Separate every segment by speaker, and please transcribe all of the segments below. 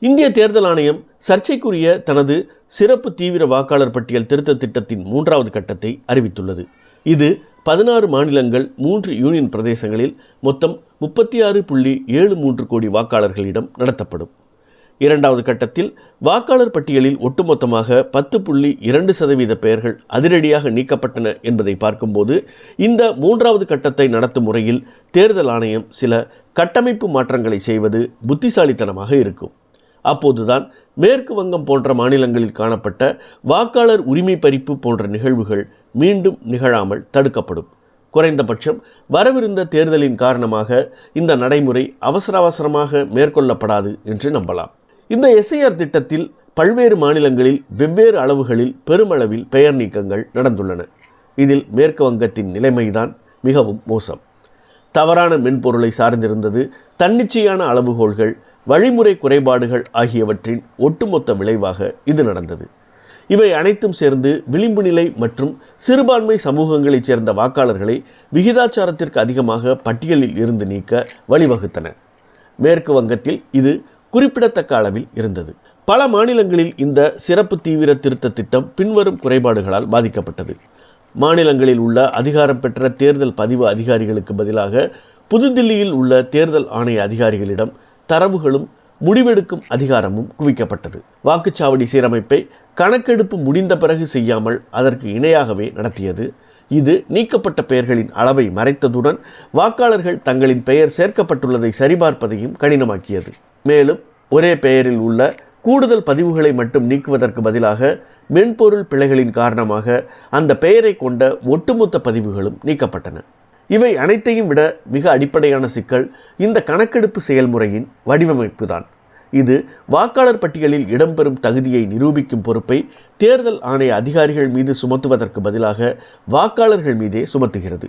Speaker 1: இந்திய தேர்தல் ஆணையம் சர்ச்சைக்குரிய தனது சிறப்பு தீவிர வாக்காளர் பட்டியல் திருத்த திட்டத்தின் 3வது கட்டத்தை அறிவித்துள்ளது. இது 16 மாநிலங்கள் 3 யூனியன் பிரதேசங்களில் மொத்தம் 36.73 கோடி வாக்காளர்களிடம் நடத்தப்படும். 2வது கட்டத்தில் வாக்காளர் பட்டியலில் ஒட்டுமொத்தமாக 10.2% பெயர்கள் அதிரடியாக நீக்கப்பட்டன என்பதை பார்க்கும்போது இந்த 3வது கட்டத்தை நடத்தும் முறையில் தேர்தல் ஆணையம் சில கட்டமைப்பு மாற்றங்களை செய்வது புத்திசாலித்தனமாக இருக்கும். அப்போதுதான் மேற்கு வங்கம் போன்ற மாநிலங்களில் காணப்பட்ட வாக்காளர் உரிமை பறிப்பு போன்ற நிகழ்வுகள் மீண்டும் நிகழாமல் தடுக்கப்படும். குறைந்தபட்சம் வரவிருந்த தேர்தலின் காரணமாக இந்த நடைமுறை அவசரமாக மேற்கொள்ளப்படாது என்று நம்பலாம். இந்த SIR திட்டத்தில் பல்வேறு மாநிலங்களில் வெவ்வேறு அளவுகளில் பெருமளவில் பெயர் நீக்கங்கள் நடந்துள்ளன. இதில் மேற்கு வங்கத்தின் நிலைமைதான் மிகவும் மோசம். தவறான மென்பொருளை சார்ந்திருந்தது, தன்னிச்சையான அளவுகோல்கள், வழிமுறை குறைபாடுகள் ஆகியவற்றின் ஒட்டுமொத்த விளைவாக இது நடந்தது. இவை அனைத்தும் சேர்ந்து விளிம்பு நிலை மற்றும் சிறுபான்மை சமூகங்களைச் சேர்ந்த வாக்காளர்களை விகிதாச்சாரத்திற்கு அதிகமாக பட்டியலில் இருந்து நீக்க வழிவகுத்தன. மேற்கு வங்கத்தில் இது குறிப்பிடத்தக்க அளவில் இருந்தது. பல மாநிலங்களில் இந்த சிறப்பு தீவிர திருத்த திட்டம் பின்வரும் குறைபாடுகளால் பாதிக்கப்பட்டது. மாநிலங்களில் உள்ள அதிகாரம் பெற்ற தேர்தல் பதிவு அதிகாரிகளுக்கு பதிலாக புதுதில்லியில் உள்ள தேர்தல் ஆணைய அதிகாரிகளிடம் தரவுகளும் முடிவெடுக்கும் அதிகாரமும் குவிக்கப்பட்டது. வாக்குச்சாவடி சீரமைப்பை கணக்கெடுப்பு முடிந்த பிறகு செய்யாமல் அதற்கு இணையாகவே நடத்தியது. இது நீக்கப்பட்ட பெயர்களின் அளவை மறைத்ததுடன் வாக்காளர்கள் தங்களின் பெயர் சேர்க்கப்பட்டுள்ளதை சரிபார்ப்பதையும் கடினமாக்கியது. மேலும் ஒரே பெயரில் உள்ள கூடுதல் பதிவுகளை மட்டும் நீக்குவதற்கு பதிலாக மென்பொருள் பிழைகளின் காரணமாக அந்த பெயரை கொண்ட ஒட்டுமொத்த பதிவுகளும் நீக்கப்பட்டன. இவை அனைத்தையும் விட மிக அடிப்படையான சிக்கல் இந்த கணக்கெடுப்பு செயல்முறையின் வடிவமைப்பு தான். இது வாக்காளர் பட்டியலில் இடம்பெறும் தகுதியை நிரூபிக்கும் பொறுப்பை தேர்தல் ஆணைய அதிகாரிகள் மீது சுமத்துவதற்கு பதிலாக வாக்காளர்கள் மீதே சுமத்துகிறது.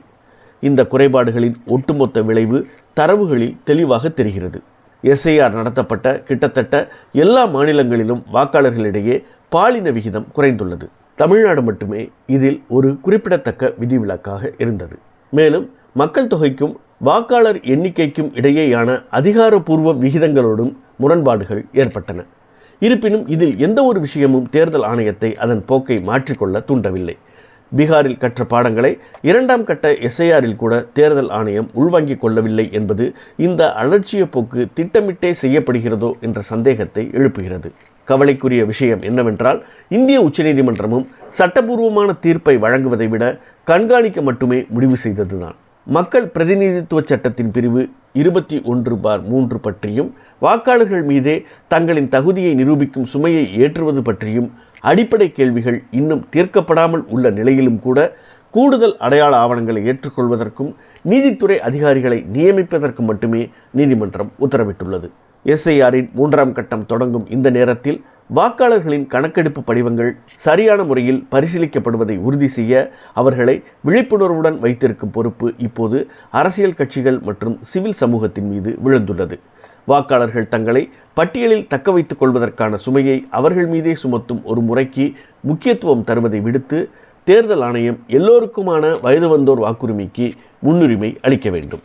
Speaker 1: இந்த குறைபாடுகளின் ஒட்டுமொத்த விளைவு தரவுகளில் தெளிவாக தெரிகிறது. SIR நடத்தப்பட்ட கிட்டத்தட்ட எல்லா மாநிலங்களிலும் வாக்காளர்களிடையே பாலின விகிதம் குறைந்துள்ளது. தமிழ்நாடு மட்டுமே இதில் ஒரு குறிப்பிடத்தக்க விதிவிலக்காக இருந்தது. மேலும் மக்கள் தொகைக்கும் வாக்காளர் எண்ணிக்கைக்கும் இடையேயான அதிகாரப்பூர்வ விகிதங்களோடும் முரண்பாடுகள் ஏற்பட்டன. இருப்பினும் இதில் எந்த ஒரு விஷயமும் தேர்தல் ஆணையத்தை அதன் போக்கை மாற்றிக்கொள்ள தூண்டவில்லை. பீகாரில் கற்ற பாடங்களை 2ஆம் கட்ட SIRல் கூட தேர்தல் ஆணையம் உள்வாங்கிக் கொள்ளவில்லை என்பது இந்த அலட்சிய போக்கு திட்டமிட்டே செய்யப்படுகிறதோ என்ற சந்தேகத்தை எழுப்புகிறது. கவலைக்குரிய விஷயம் என்னவென்றால் இந்திய உச்சநீதிமன்றமும் சட்டபூர்வமான தீர்ப்பை வழங்குவதை விட கண்காணிக்க மட்டுமே முடிவு செய்ததுதான். மக்கள் பிரதிநிதித்துவ சட்டத்தின் பிரிவு 21/3 பற்றியும் வாக்காளர்கள் மீதே தங்களின் தகுதியை நிரூபிக்கும் சுமையை ஏற்றுவது பற்றியும் அடிப்படை கேள்விகள் இன்னும் தீர்க்கப்படாமல் உள்ள நிலையிலும் கூட கூடுதல் அடையாள ஆவணங்களை ஏற்றுக்கொள்வதற்கும் நீதித்துறை அதிகாரிகளை நியமிப்பதற்கு மட்டுமே நீதிமன்றம் உத்தரவிட்டுள்ளது. SIRன் 3ஆம் கட்டம் தொடங்கும் இந்த நேரத்தில் வாக்காளர்களின் கணக்கெடுப்பு படிவங்கள் சரியான முறையில் பரிசீலிக்கப்படுவதை உறுதி செய்ய அவர்களை விழிப்புணர்வுடன் வைத்திருக்கும் பொறுப்பு இப்போது அரசியல் கட்சிகள் மற்றும் சிவில் சமூகத்தின் மீது விழுந்துள்ளது. வாக்காளர்கள் தங்களை பட்டியலில் தக்க வைத்துக் கொள்வதற்கான சுமையை அவர்கள் மீதே சுமத்தும் ஒரு முறைக்கு முக்கியத்துவம் தருவதை விடுத்து தேர்தல் ஆணையம் எல்லோருக்குமான வயது வந்தோர் வாக்குரிமைக்கு முன்னுரிமை அளிக்க வேண்டும்.